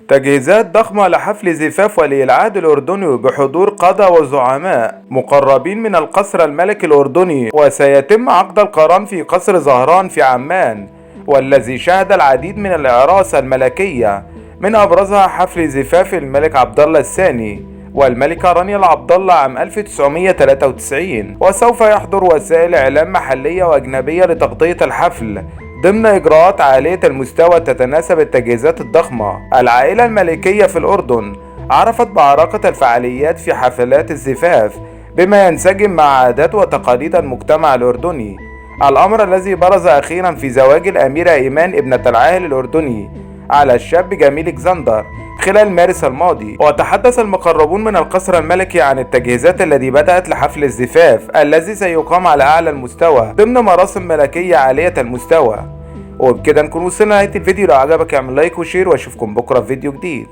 تجهيزات ضخمة لحفل زفاف ولي العهد الأردني بحضور قادة وزعماء مقربين من القصر الملكي الأردني، وسيتم عقد القران في قصر زهران في عمان، والذي شهد العديد من الإعراس الملكية، من أبرزها حفل زفاف الملك عبد الله الثاني والملكة رانيا العبد الله عام 1993. وسوف يحضر وسائل إعلام محلية وأجنبية لتغطية الحفل ضمن إجراءات عالية المستوى تتناسب التجهيزات الضخمة. العائلة الملكية في الأردن عرفت بعراقة الفعاليات في حفلات الزفاف بما ينسجم مع عادات وتقاليد المجتمع الأردني، الأمر الذي برز أخيرا في زواج الأميرة إيمان ابنة العاهل الأردني على الشاب جميل إكسندر خلال مارس الماضي. وتحدث المقربون من القصر الملكي عن التجهيزات التي بدأت لحفل الزفاف الذي سيقام على أعلى المستوى ضمن مراسم ملكية عالية المستوى. وبكده نكون وصلنا لنهاية الفيديو. لو عجبك اعمل لايك وشير، واشوفكم بكرة في فيديو جديد.